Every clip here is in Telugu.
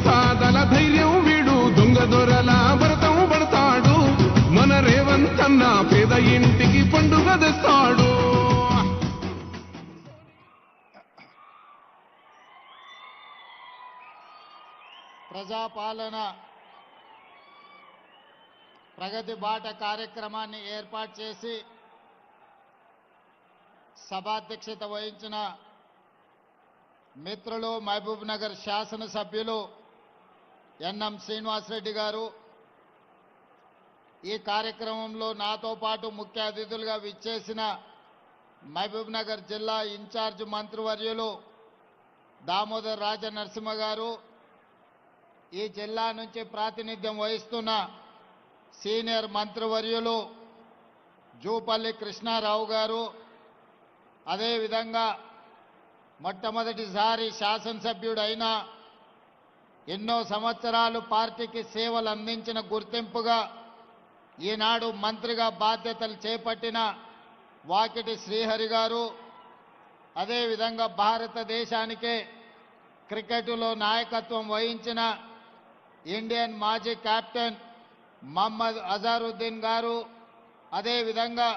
సాదల ధైర్యం వీడు దొంగ దొరల భరతం పడతాడు మన రేవంతన్న పేద ఇంటికి పండుగ తెస్తాడు ప్రజాపాలన ప్రగతి బాట కార్యక్రమాన్ని ఏర్పాటు చేసి సభాధ్యక్షత వహించిన మిత్రులు మహబూబ్ నగర్ శాసనసభ్యులు ఎన్ఎం శ్రీనివాసరెడ్డి గారు, ఈ కార్యక్రమంలో నాతో పాటు ముఖ్య అతిథులుగా విచ్చేసిన మహబూబ్ నగర్ జిల్లా ఇన్ఛార్జ్ మంత్రివర్యులు దామోదర్ రాజనరసింహ గారు, ఈ జిల్లా నుంచి ప్రాతినిధ్యం వహిస్తున్న సీనియర్ మంత్రివర్యులు జూపల్లి కృష్ణారావు గారు, అదేవిధంగా మొట్టమొదటిసారి శాసనసభ్యుడైన ఎన్నో సంవత్సరాలు పార్టీకి సేవలు అందించిన గుర్తింపుగా ఈనాడు మంత్రిగా బాధ్యతలు చేపట్టిన వాకిటి శ్రీహరి గారు, అదేవిధంగా భారతదేశానికే క్రికెట్లో నాయకత్వం వహించిన ఇండియన్ మాజీ కెప్టెన్ మహమ్మద్ అజారుద్దీన్ గారు, అదేవిధంగా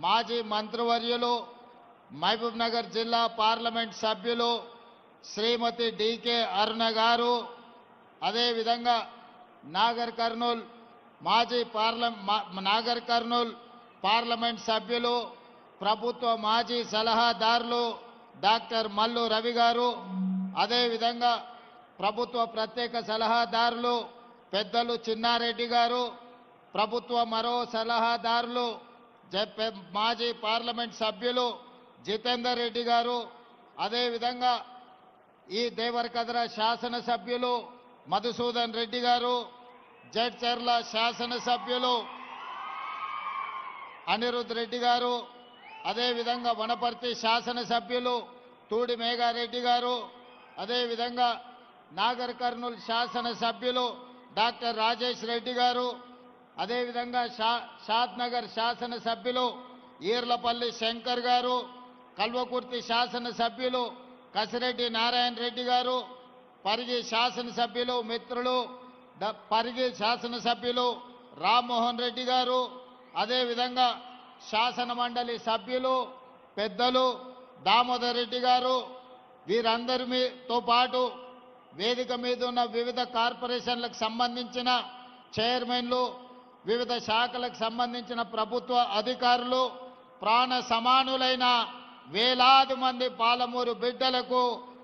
మాజీ మంత్రివర్యులు మహబూబ్ నగర్ జిల్లా పార్లమెంట్ సభ్యులు శ్రీమతి డికే అరుణ గారు, అదేవిధంగా నాగర్ కర్నూల్ పార్లమెంట్ సభ్యులు ప్రభుత్వ మాజీ సలహాదారులు డాక్టర్ మల్లు రవి గారు, అదేవిధంగా ప్రభుత్వ ప్రత్యేక సలహాదారులు పెద్దలు చిన్నారెడ్డి గారు, ప్రభుత్వ మరో సలహాదారులు మాజీ పార్లమెంట్ సభ్యులు జితేందర్ రెడ్డి గారు, అదేవిధంగా ఈ దేవరకద్ర శాసనసభ్యులు మధుసూదన్ రెడ్డి గారు, జడ్చర్ల శాసనసభ్యులు అనిరుద్ రెడ్డి గారు, అదేవిధంగా వనపర్తి శాసనసభ్యులు తూడి మేఘారెడ్డి గారు, అదేవిధంగా నాగర్ కర్నూల్ శాసనసభ్యులు డాక్టర్ రాజేష్ రెడ్డి గారు, అదేవిధంగా షాద్నగర్ శాసనసభ్యులు ఈర్లపల్లి శంకర్ గారు, కల్వకుర్తి శాసనసభ్యులు కసిరెడ్డి నారాయణ రెడ్డి గారు, పరిగి శాసనసభ్యులు మిత్రులు పరిగి శాసనసభ్యులు రామ్మోహన్ రెడ్డి గారు, అదేవిధంగా శాసన మండలి సభ్యులు పెద్దలు దామోదర్ రెడ్డి గారు, వీరందరితో పాటు వేదిక మీద ఉన్న వివిధ కార్పొరేషన్లకు సంబంధించిన చైర్మన్లు, వివిధ శాఖలకు సంబంధించిన ప్రభుత్వ అధికారులు, ప్రాణ సమానులైన వేలాది మంది పాలమూరు బిడ్డలకు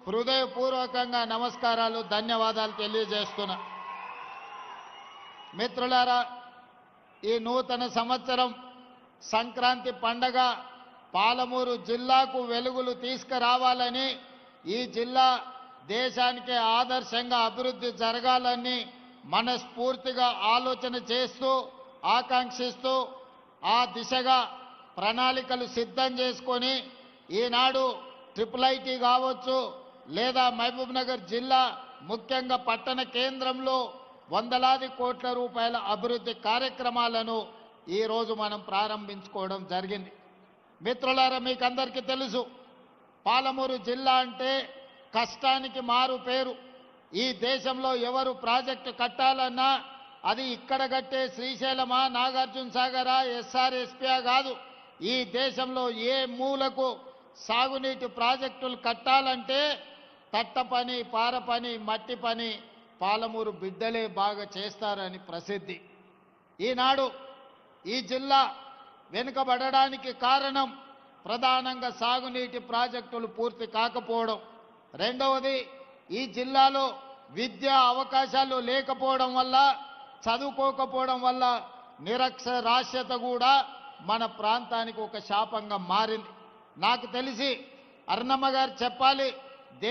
హృదయపూర్వకంగా నమస్కారాలు, ధన్యవాదాలు తెలియజేస్తున్నా. మిత్రులారా, ఈ నూతన సంవత్సరం సంక్రాంతి పండగ పాలమూరు జిల్లాకు వెలుగులు తీసుకురావాలని, ఈ జిల్లా దేశానికే ఆదర్శంగా అభివృద్ధి జరగాలని మనస్ఫూర్తిగా ఆలోచన చేస్తూ ఆకాంక్షిస్తూ ఆ దిశగా ప్రణాళికలు సిద్ధం చేసుకొని ఈనాడు ట్రిపుల్ ఐటీ కావచ్చు లేదా మహబూబ్ నగర్ జిల్లా ముఖ్యంగా పట్టణ కేంద్రంలో వందలాది కోట్ల రూపాయల అభివృద్ధి కార్యక్రమాలను ఈరోజు మనం ప్రారంభించుకోవడం జరిగింది. మిత్రులారా, మీకు అందరికీ తెలుసు, పాలమూరు జిల్లా అంటే కష్టానికి మారు పేరు. ఈ దేశంలో ఎవరు ప్రాజెక్టు కట్టాలన్నా అది ఇక్కడ కట్టే శ్రీశైలమా, నాగార్జున సాగరా, ఎస్ఆర్ఎస్పీఆ కాదు. ఈ దేశంలో ఏ మూలకు సాగునీటి ప్రాజెక్టులు కట్టాలంటే తట్ట పని, పార పని, మట్టి పని పాలమూరు బిడ్డలే బాగా చేస్తారని ప్రసిద్ధి. ఈనాడు ఈ జిల్లా వెనుకబడడానికి కారణం ప్రధానంగా సాగునీటి ప్రాజెక్టులు పూర్తి కాకపోవడం. రెండవది, ఈ జిల్లాలో విద్యా అవకాశాలు లేకపోవడం వల్ల, చదువుకోకపోవడం వల్ల నిరక్షరాస్యత కూడా మన ప్రాంతానికి ఒక శాపంగా మారింది. నాకు తెలిసి అరుణమ్మ గారు చెప్పాలి,